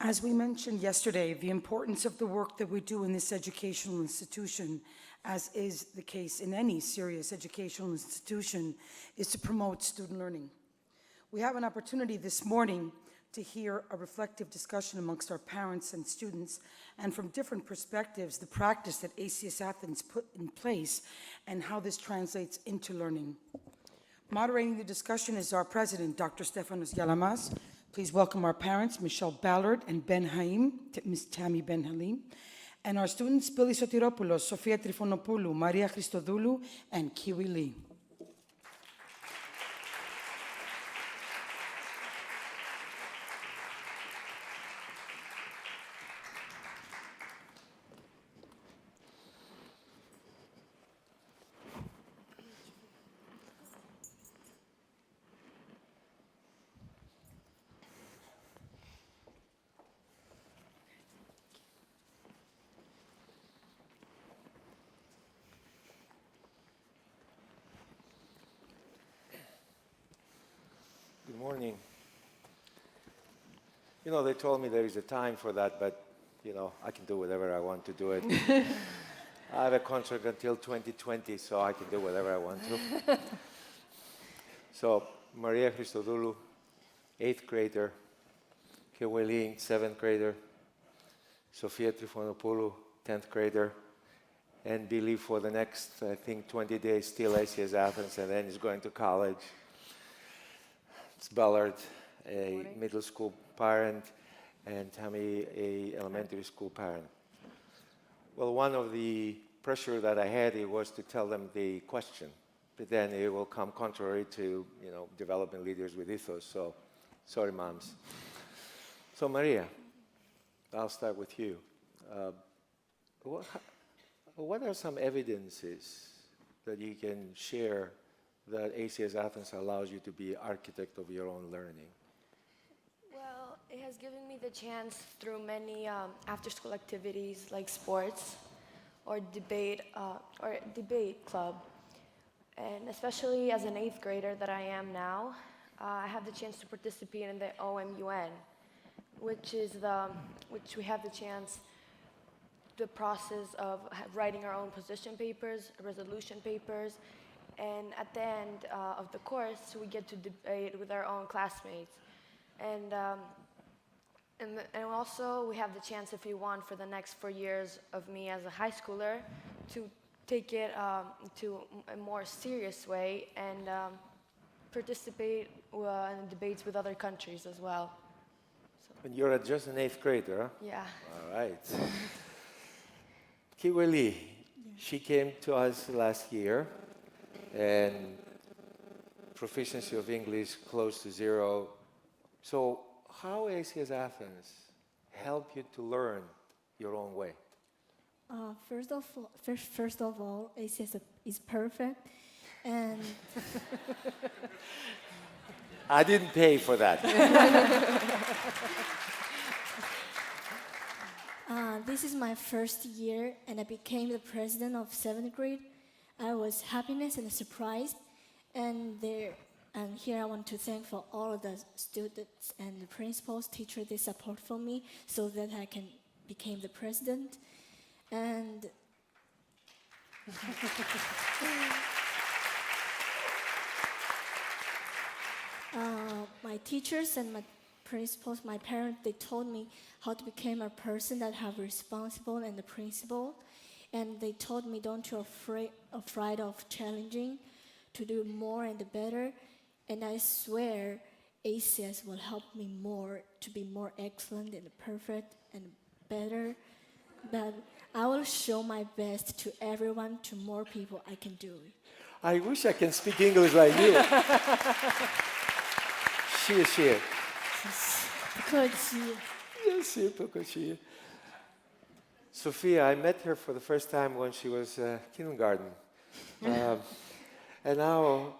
As we mentioned yesterday, the importance of the work that we do in this educational institution, as is the case in any serious educational institution, is to promote student learning. We have an opportunity this morning to hear a reflective discussion amongst our parents and students, and from different perspectives, the practice that ACS Athens put in place and how this translates into learning. Moderating the discussion is our president, Dr. Stefanos Yalamas. Please welcome our parents, Michelle Ballard and Ben Haim, Ms. Tammy Ben Halim, and our students, Billy Sotiropoulos, Sofia Trifonopoulou, Maria Christodoulou, and Kiwi Lee. Good morning. You know, they told me there is a time for that, but, you know, I can do whatever I want to do it. I have a contract until 2020, so I can do whatever I want to. So, Maria Christodoulou, 8th grader, Keweli, 7th grader, Sofia Trifonopoulou, 10th grader, and Billy for the next, I think, 20 days, still ACS Athens, and then he's going to college. It's Ballard, a middle school parent, and Tammy, a elementary school parent. Well, one of the pressure that I had, it was to tell them the question, but then it will come contrary to, you know, developing leaders with ethos, so sorry, moms. So Maria, I'll start with you. What are some evidences that you can share that ACS Athens allows you to be architect of your own learning? Well, it has given me the chance through many after-school activities like sports or debate club, and especially as an 8th grader that I am now, I have the chance to participate in the OMUN, which we have the process of writing our own position papers, resolution papers. And at the end of the course, we get to debate with our own classmates. And also, we have the chance, if we want, for the next 4 years of me as a high schooler, to take it to a more serious way and participate in debates with other countries as well. So. And you're just an 8th grader, huh? Yeah. All right. Kiweli, she came to us last year, and proficiency of English close to 0. So how ACS Athens help you to learn your own way? First of all, ACS is perfect, and I didn't pay for that. This is my first year, and I became the president of 7th grade. I was happiness and surprised, and here I want to thank for all of the students and the principals, teachers, they support for me so that I can become the president. And my teachers and my principals, my parents, they told me how to become a person that have responsible and the principle. And they told me don't you afraid of challenging, to do more and better. And I swear ACS will help me more to be more excellent and perfect and better. But I will show my best to everyone, to more people I can do it. I wish I can speak English like you. She. Yes, Sophia, I met her for the first time when she was kindergarten. And now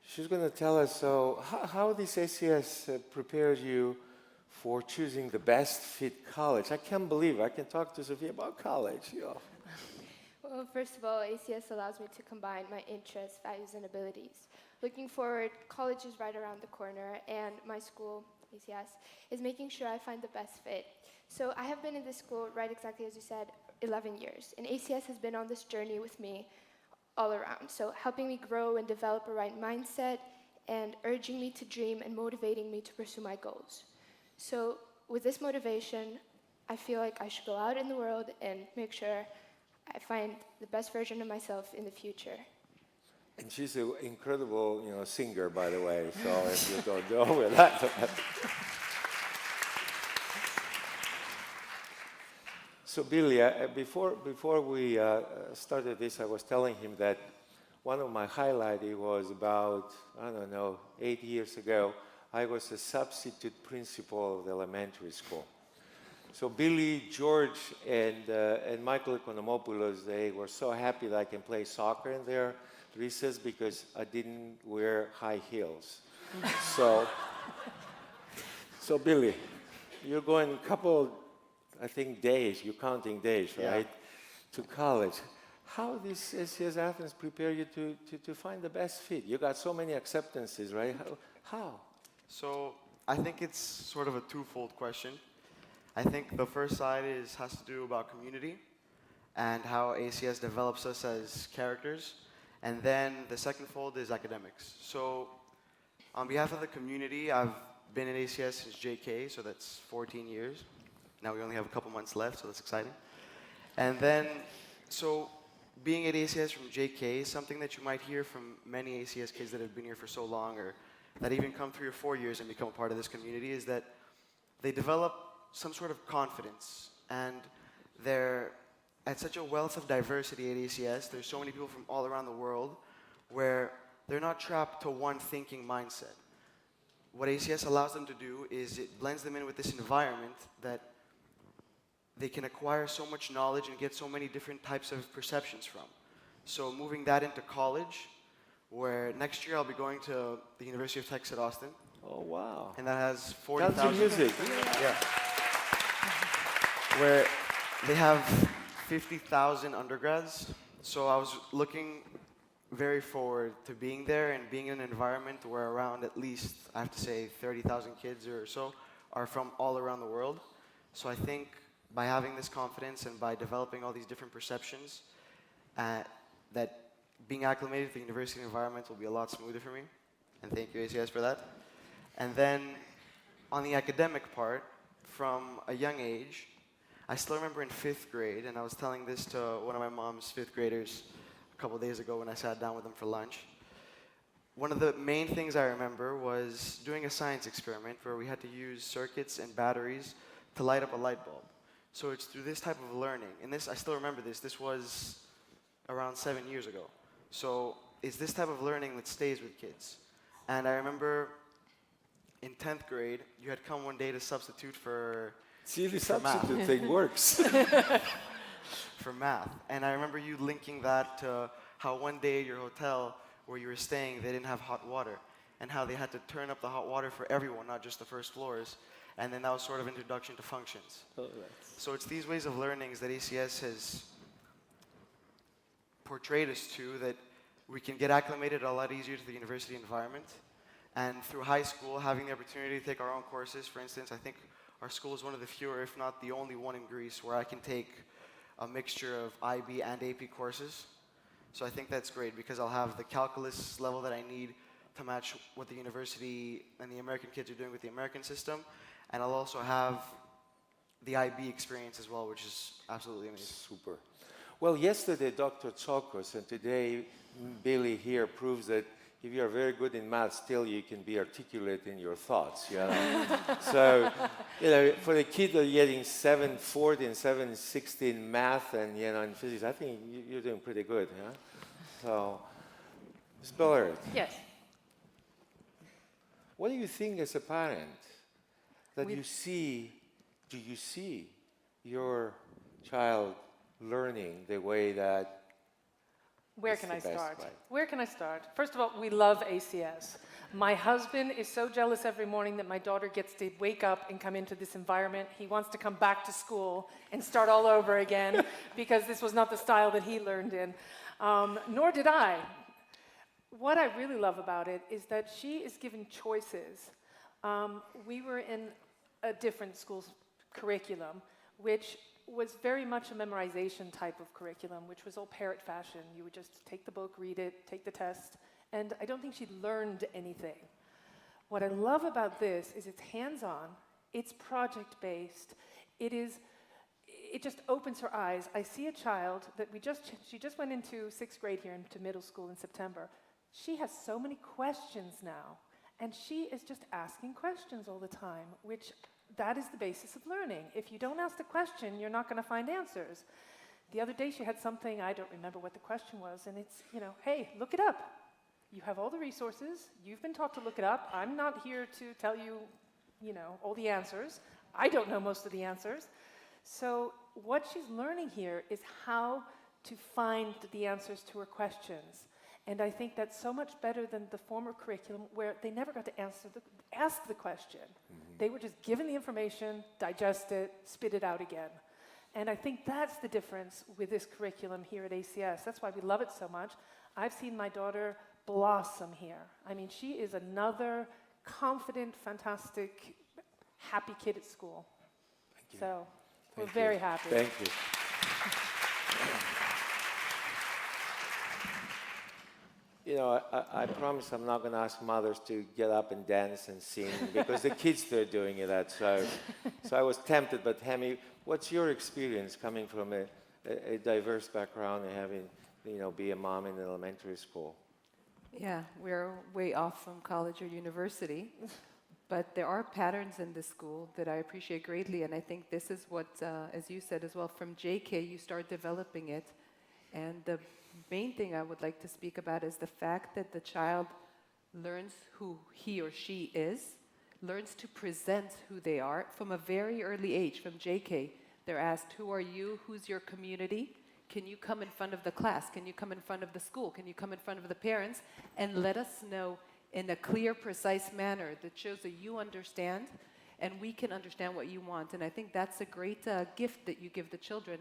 she's going to tell us, so how this ACS prepares you for choosing the best fit college. I can't believe I can talk to Sophia about college. You know. Well, first of all, ACS allows me to combine my interests, values, and abilities. Looking forward, college is right around the corner, and my school ACS, is making sure I find the best fit. So I have been in this school, right exactly as you said, 11 years. And ACS has been on this journey with me all around. So helping me grow and develop a right mindset and urging me to dream and motivating me to pursue my goals. So with this motivation, I feel like I should go out in the world and make sure I find the best version of myself in the future. And she's an incredible, singer, by the way. So if you don't know with that. So Billy, before we started this, I was telling him that one of my highlights was about, 8 years ago, I was a substitute principal of the elementary school. So Billy, George, and Michael Economopoulos, they were so happy that I can play soccer in their recess because I didn't wear high heels. So Billy, you're going a couple, I think, days, you're counting days, right, to college. How this ACS Athens prepare you to find the best fit? You got so many acceptances, right? How? So I think it's sort of a twofold question. I think the first side has to do about community and how ACS develops us as characters. And then the second fold is academics. So on behalf of the community, I've been in ACS since JK, so that's 14 years. Now we only have a couple months left, so that's exciting. And then, so being at ACS from JK, something that you might hear from many ACS kids that have been here for so long, or that even come 3 or 4 years and become a part of this community, is that they develop some sort of confidence. And they're at such a wealth of diversity at ACS. There's so many people from all around the world where they're not trapped to one thinking mindset. What ACS allows them to do is it blends them in with this environment that they can acquire so much knowledge and get so many different types of perceptions from. So moving that into college, where next year I'll be going to the University of Texas at Austin. Oh, wow. And that has 40,000... Country music. Yeah. Where they have 50,000 undergrads. So I was looking very forward to being there and being in an environment where around at least, I have to say, 30,000 kids or so are from all around the world. So I think by having this confidence and by developing all these different perceptions, that being acclimated to the university environment will be a lot smoother for me. And thank you, ACS, for that. And then on the academic part, from a young age, I still remember in 5th grade, and I was telling this to one of my mom's 5th graders a couple days ago when I sat down with them for lunch. One of the main things I remember was doing a science experiment where we had to use circuits and batteries to light up a light bulb. So it's through this type of learning, and this, I still remember this was around 7 years ago. So it's this type of learning that stays with kids. And I remember in 10th grade, you had come one day to substitute for See, the substitute thing works. for math. And I remember you linking that to how one day at your hotel where you were staying, they didn't have hot water, and how they had to turn up the hot water for everyone, not just the first floors. And then that was sort of introduction to functions. Oh, So it's these ways of learnings that ACS has portrayed us to, that we can get acclimated a lot easier to the university environment. And through high school, having the opportunity to take our own courses, for instance, I think our school is one of the fewer, if not the only one in Greece, where I can take a mixture of IB and AP courses. So I think that's great because I'll have the calculus level that I need to match what the university and the American kids are doing with the American system. And I'll also have the IB experience as well, which is absolutely amazing. Super. Well, yesterday, Dr. Tsokos, and today, Billy here proves that if you are very good in math, still you can be articulate in your thoughts. So, for the kid that are getting 740 and 760 in math and, in physics, I think you're doing pretty good, yeah? So, Ms. Bellard. Yes. What do you think as a parent that do you see your child learning the way that Where it's can the I best start? way? Where can I start? First of all, we love ACS. My husband is so jealous every morning that my daughter gets to wake up and come into this environment. He wants to come back to school and start all over again because this was not the style that he learned in. Nor did I. What I really love about it is that she is given choices We were in a different school's curriculum, which was very much a memorization type of curriculum, which was all parrot fashion. You would just take the book, read it, take the test, and I don't think she learned anything. What I love about this is it's hands-on, it's project-based, it just opens her eyes. I see a child that she just went into 6th grade here into middle school in September. She has so many questions now, and she is just asking questions all the time, which that is the basis of learning. If you don't ask the question, you're not going to find answers. The other day she had something, I don't remember what the question was, and it's, hey, look it up. You have all the resources. You've been taught to look it up. I'm not here to tell you, all the answers. I don't know most of the answers. So what she's learning here is how to find the answers to her questions. And I think that's so much better than the former curriculum where they never got to ask the question. They were just given the information, digest it, spit it out again. And I think that's the difference with this curriculum here at ACS. That's why we love it so much. I've seen my daughter blossom here. I mean, she is another confident, fantastic, happy kid at school. Thank you. So we're Thank you. very happy. Thank you. I promise I'm not going to ask mothers to get up and dance and sing because the kids, they're doing it. So I was tempted, but Hemi, what's your experience coming from a diverse background and having, be a mom in elementary school? Yeah, we're way off from college or university, but there are patterns in this school that I appreciate greatly, and I think this is what, as you said as well, from JK you start developing it, and the main thing I would like to speak about is the fact that the child learns who he or she is, learns to present who they are from a very early age. From JK, they're asked, who are you, who's your community? Can you come in front of the class? Can you come in front of the school? Can you come in front of the parents? And let us know in a clear, precise manner that shows that you understand and we can understand what you want. And I think that's a great gift that you give the children,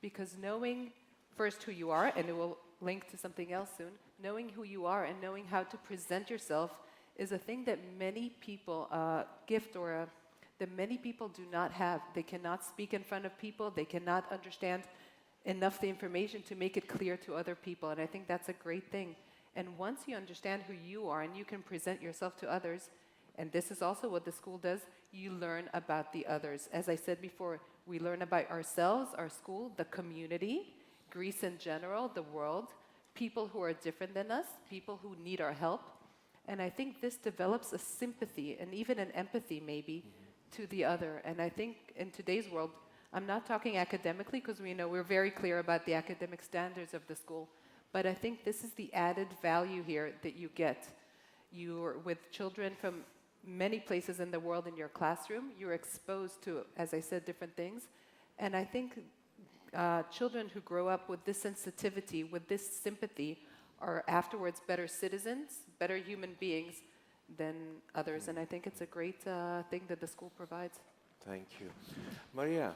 because knowing first who you are, and it will link to something else soon, knowing who you are and knowing how to present yourself is a thing that many people that many people do not have. They cannot speak in front of people. They cannot understand enough the information to make it clear to other people, and I think that's a great thing. And once you understand who you are and you can present yourself to others, and this is also what the school does, you learn about the others. As I said before, we learn about ourselves, our school, the community, Greece in general, the world, people who are different than us, people who need our help. And I think this develops a sympathy and even an empathy maybe to the other. And I think in today's world, I'm not talking academically because we know we're very clear about the academic standards of the school, but I think this is the added value here that you get. You're with children from many places in the world in your classroom. You're exposed to, as I said, different things. And I think children who grow up with this sensitivity, with this sympathy, are afterwards better citizens, better human beings than others. And I think it's a great thing that the school provides. Thank you. Maria,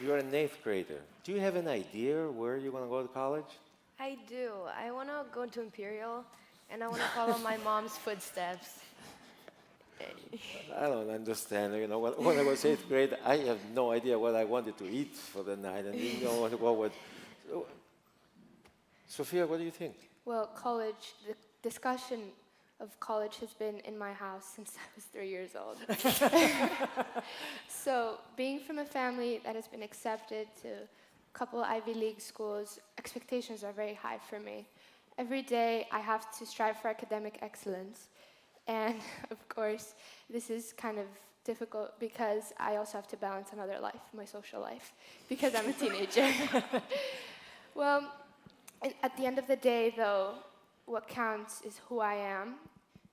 you're an 8th grader. Do you have an idea where you're going to go to college? I do. I want to go to Imperial, and I want to follow my mom's footsteps. I don't understand. When I was 8th grade, I have no idea what I wanted to eat for the night, and what would. Sophia, what do you think? Well, college, the discussion of college has been in my house since I was 3 years old. So being from a family that has been accepted to a couple Ivy League schools, expectations are very high for me. Every day I have to strive for academic excellence. And of course, this is kind of difficult because I also have to balance another life, my social life, because I'm a teenager. Well, at the end of the day, though, what counts is who I am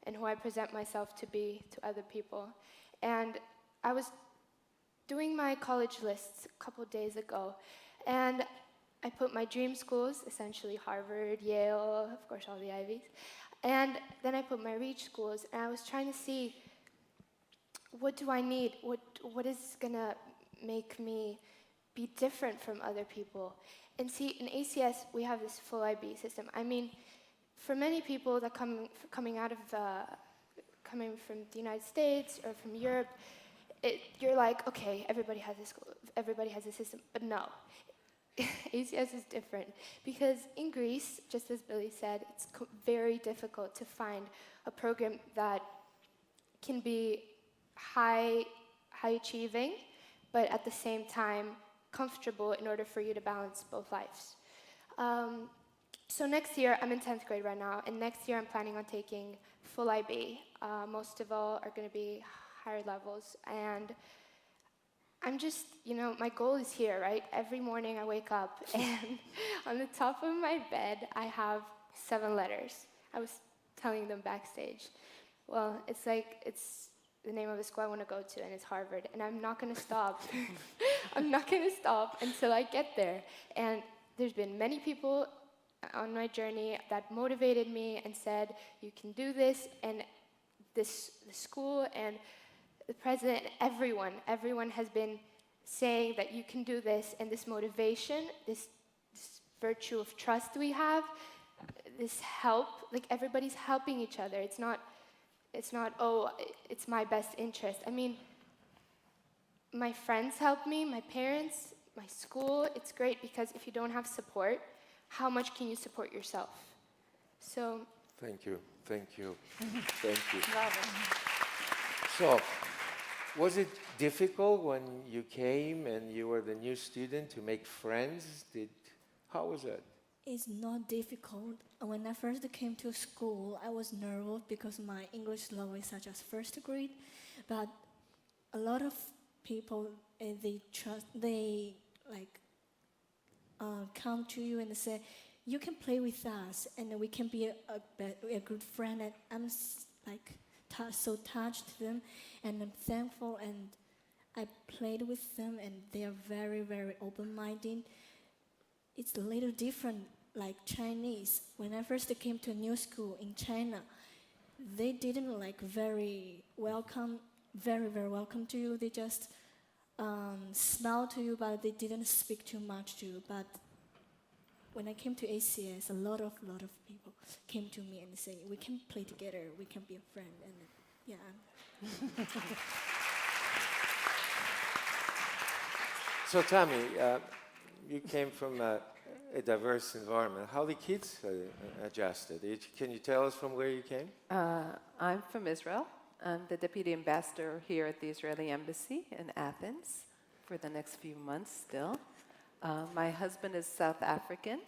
and who I present myself to be to other people. And I was doing my college lists a couple days ago, and I put my dream schools, essentially Harvard, Yale, of course all the Ivies, and then I put my reach schools, and I was trying to see, what do I need? What is gonna make me be different from other people? And see, in ACS, we have this full IB system. I mean, for many people that coming from the United States or from Europe, you're like, okay, everybody has a school, everybody has a system, but no. ACS is different because in Greece, just as Billy said, it's very difficult to find a program that can be high achieving, but at the same time comfortable in order for you to balance both lives. So next year, I'm in 10th grade right now, and next year I'm planning on taking full IB. Most of all are going to be higher levels, and I'm just, my goal is here, right? Every morning I wake up and on the top of my bed I have 7 letters. I was telling them backstage. Well, it's the name of the school I want to go to, and it's Harvard, and I'm not going to stop. I'm not going to stop until I get there. And there's been many people on my journey that motivated me and said, you can do this, and the school and the president, everyone has been saying that you can do this, and this motivation, this virtue of trust we have, this help, like everybody's helping each other. It's not, oh, it's my best interest. I mean, my friends help me, my parents, my school. It's great because if you don't have support, how much can you support yourself? So. Thank you. Thank you. Thank you. So, was it difficult when you came and you were the new student to make friends? How was it? It's not difficult. When I first came to school, I was nervous because my English level is such as first grade. But a lot of people, they come to you and say, you can play with us and we can be a good friend. And I'm so touched to them, and I'm thankful, and I played with them, and they are very, very open-minded. It's a little different, like Chinese. When I first came to a new school in China, they didn't very welcome to you. They just smile to you, but they didn't speak too much to you. But when I came to ACS, a lot of people came to me and say, we can play together, we can be a friend, and yeah. So Tammy, you came from a diverse environment. How the kids adjusted? Can you tell us from where you came? I'm from Israel. I'm the deputy ambassador here at the Israeli Embassy in Athens for the next few months still. My husband is South African.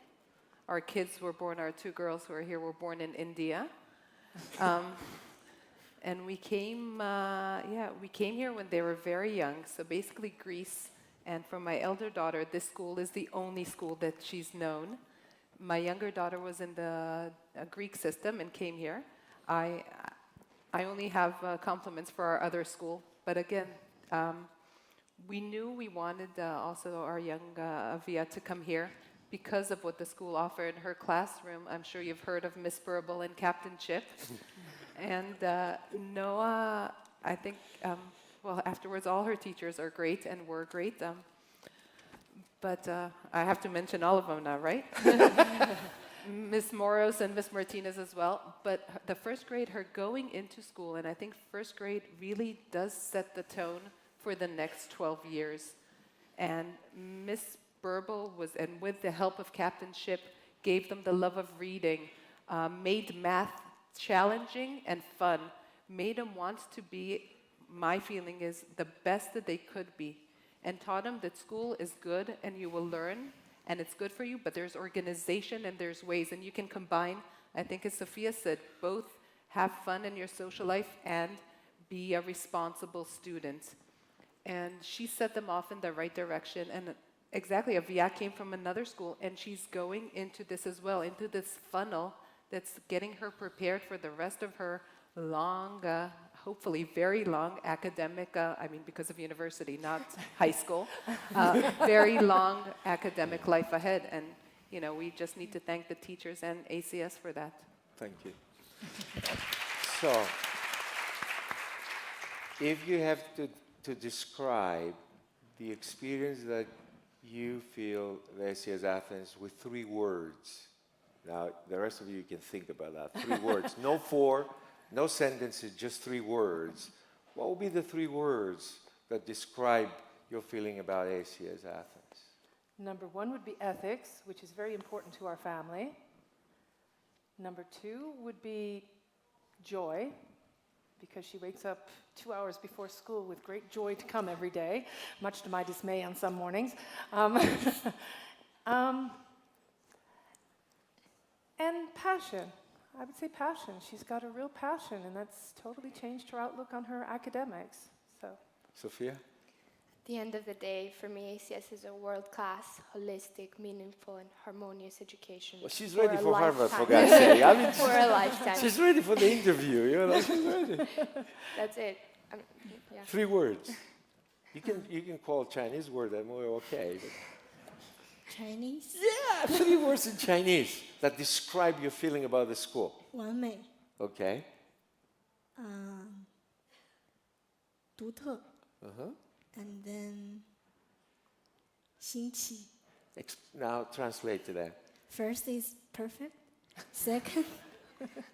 Our kids were born, our 2 girls who are here were born in India. And we came here when they were very young. So basically Greece. And for my elder daughter, this school is the only school that she's known. My younger daughter was in the Greek system and came here. I only have compliments for our other school. But again, we knew we wanted also our young Avia to come here because of what the school offered. Her classroom, I'm sure you've heard of Miss Burble and Captain Chip. And Noah, I think, afterwards all her teachers are great and were great. But I have to mention all of them now, right? Miss Moros and Miss Martinez as well. But the first grade, her going into school, and I think first grade really does set the tone for the next 12 years. And Miss Burble and with the help of Captain Ship, gave them the love of reading, made math challenging and fun, made them want to be, my feeling is, the best that they could be, and taught them that school is good and you will learn, and it's good for you, but there's organization and there's ways, and you can combine, I think as Sophia said, both have fun in your social life and be a responsible student. And she set them off in the right direction. And exactly, Avia came from another school, and she's going into this as well, into this funnel that's getting her prepared for the rest of her long, hopefully very long academic, because of university, not high school, very long academic life ahead. And, we just need to thank the teachers and ACS for that. Thank you. So, if you have to describe the experience that you feel at ACS Athens with 3 words, Now, the rest of you can think about that. 3 words. No 4, no sentences, just 3 words. What would be the 3 words that describe your feeling about ACS Athens? Number 1 would be ethics, which is very important to our family. Number 2 would be joy, because she wakes up 2 hours before school with great joy to come every day, much to my dismay on some mornings. And passion. I would say passion. She's got a real passion, and that's totally changed her outlook on her academics. So, Sophia? At the end of the day, for me, ACS is a world-class, holistic, meaningful, and harmonious education. Well, she's ready a for Harvard, for lifetime. God's sake. I mean, For a lifetime. she's ready for the interview, you know, she's ready. That's it. Yeah. 3 words. You can call Chinese word and we're okay. But Chinese, yeah, 3 words in Chinese that describe your feeling about the school. 完美, Okay. 独特, Uh-huh. and then 新奇. Now translate to that. First is perfect. Second,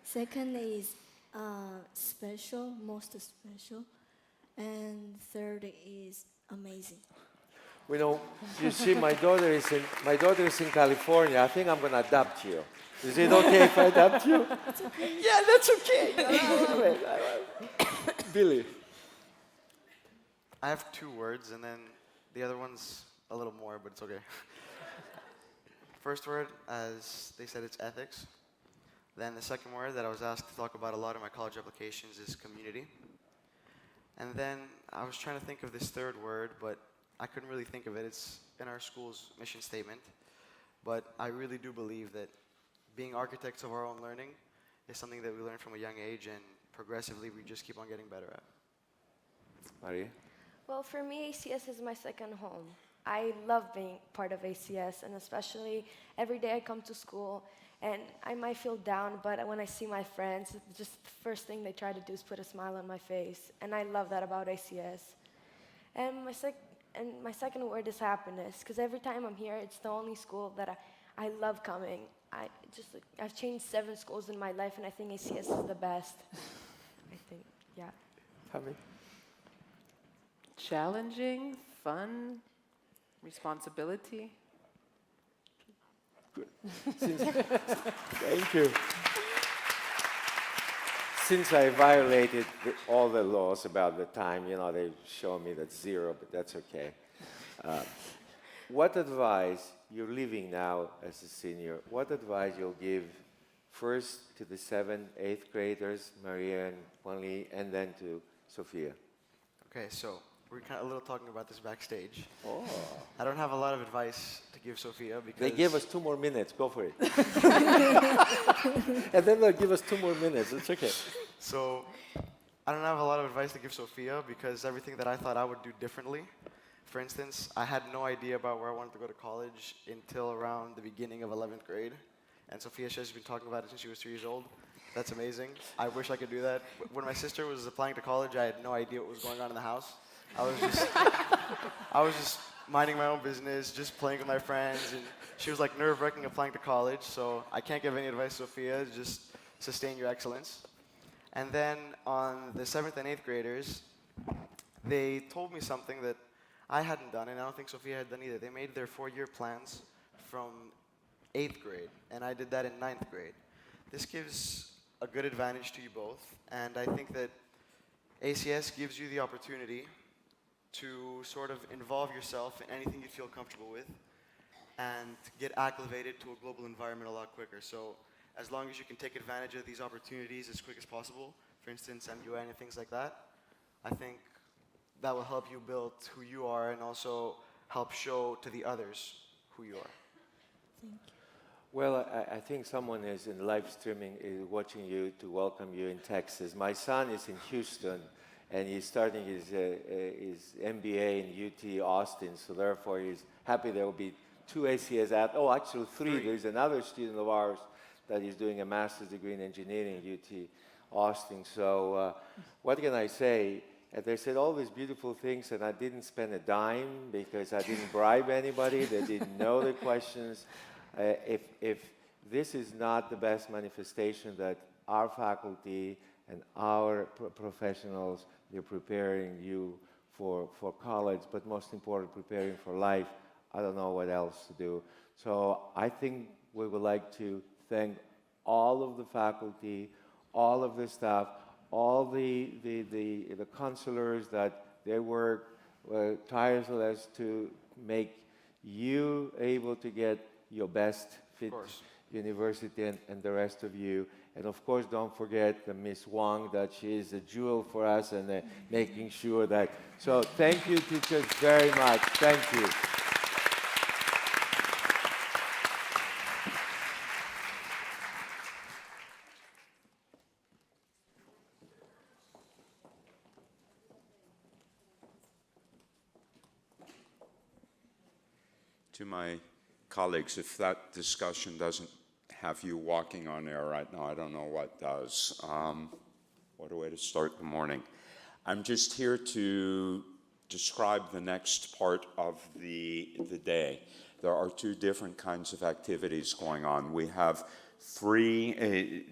second is special, most special, and third is amazing. You know, you see, my daughter is in California. I think I'm going to adopt you. Is it okay if I adopt you? That's okay. Yeah, that's okay. I love it. Billy. I have 2 words, and then the other one's a little more, but it's okay. First word, as they said, it's ethics. Then the second word that I was asked to talk about a lot in my college applications is community. And then I was trying to think of this third word, but I couldn't really think of it. It's in our school's mission statement. But I really do believe that being architects of our own learning is something that we learn from a young age, and progressively we just keep on getting better at. Maria? Well, for me, ACS is my second home. I love being part of ACS, and especially every day I come to school, and I might feel down, but when I see my friends, just the first thing they try to do is put a smile on my face, and I love that about ACS. And my second word is happiness, because every time I'm here, it's the only school that I love coming. I've changed 7 schools in my life, and I think ACS is the best. I think, yeah. Javi? Challenging, fun, responsibility. Good. Thank you. Since I violated all the laws about the time, you know, they show me that's 0, but that's okay. What advice, you're leaving now as a senior, what advice you'll give first to the 7th, 8th graders, Maria and Wanli, and then to Sophia? Okay, so we're kind of a little talking about this backstage. Oh. I don't have a lot of advice to give Sophia because They gave us 2 more minutes. Go for it. And then they'll give us 2 more minutes. It's okay. So I don't have a lot of advice to give Sophia because everything that I thought I would do differently. For instance, I had no idea about where I wanted to go to college until around the beginning of 11th grade. And Sophia says she's been talking about it since she was 3 years old. That's amazing. I wish I could do that. When my sister was applying to college, I had no idea what was going on in the house. I was just minding my own business, just playing with my friends, and she was like nerve-wracking applying to college, so I can't give any advice, Sophia, just sustain your excellence. And then on the 7th and 8th graders, they told me something that I hadn't done, and I don't think Sophia had done either. They made their 4-year plans from 8th grade, and I did that in 9th grade. This gives a good advantage to you both, and I think that ACS gives you the opportunity to sort of involve yourself in anything you feel comfortable with and get acclimated to a global environment a lot quicker. So as long as you can take advantage of these opportunities as quick as possible, for instance, MUN and things like that, I think that will help you build who you are and also help show to the others who you are. Thank you. Well, I think someone is in live streaming is watching you to welcome you in Texas. My son is in Houston, and he's starting his MBA in UT Austin, so therefore he's happy there will be 2 ACS actually 3. There's another student of ours that is doing a master's degree in engineering at UT Austin. So what can I say? They said all these beautiful things, and I didn't spend a dime because I didn't bribe anybody. They didn't know the questions. If this is not the best manifestation that our faculty and our professionals, they're preparing you for college, but most important, preparing for life. I don't know what else to do. So I think we would like to thank all of the faculty, all of the staff, all the counselors that they work tireless to make you able to get your best fit university and the rest of you. And of course, don't forget the Miss Wang, that she is a jewel for us and making sure that. So thank you, teachers, very much. Thank you. To my colleagues, if that discussion doesn't have you walking on air right now, I don't know what does. What a way to start the morning. I'm just here to describe the next part of the day. There are two different kinds of activities going on. We have three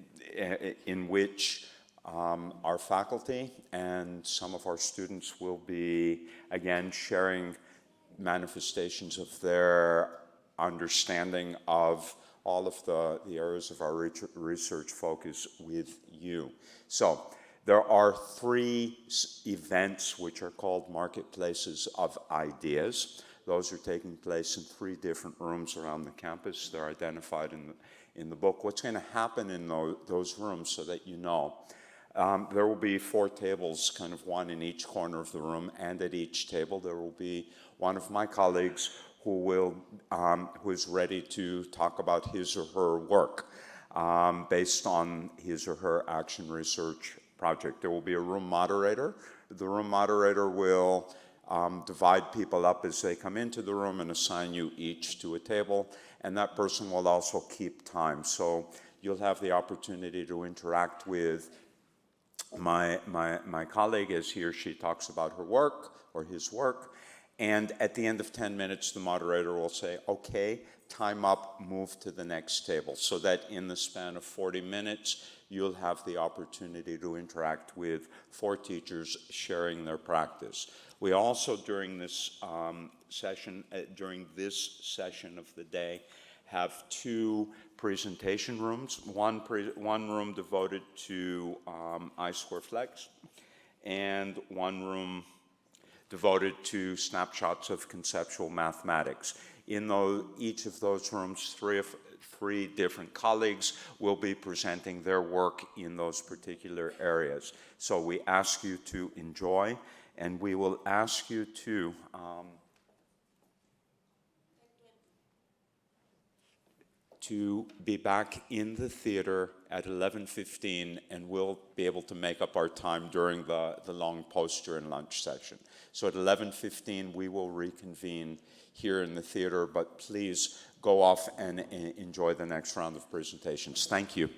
in which our faculty and some of our students will be, again, sharing manifestations of their understanding of all of the areas of our research focus with you. So there are three events which are called Marketplaces of Ideas. Those are taking place in three different rooms around the campus. They're identified in the book. What's going to happen in those rooms, so that you know, there will be 4 tables, kind of one in each corner of the room, and at each table there will be one of my colleagues who is ready to talk about his or her work based on his or her action research project. There will be a room moderator. The room moderator will divide people up as they come into the room and assign you each to a table, and that person will also keep time. So you'll have the opportunity to interact with my colleague as he or she talks about her work or his work. And at the end of 10 minutes, the moderator will say, okay, time up, move to the next table. So that in the span of 40 minutes, you'll have the opportunity to interact with 4 teachers sharing their practice. We also, during this session of the day, have 2 presentation rooms. One room devoted to I²Flex, and one room devoted to snapshots of conceptual mathematics. In each of those rooms, 3 different colleagues will be presenting their work in those particular areas. So we ask you to enjoy, and we will ask you to be back in the theater at 11:15, and we'll be able to make up our time during the long poster and lunch session. So at 11:15, we will reconvene here in the theater, but please go off and enjoy the next round of presentations. Thank you.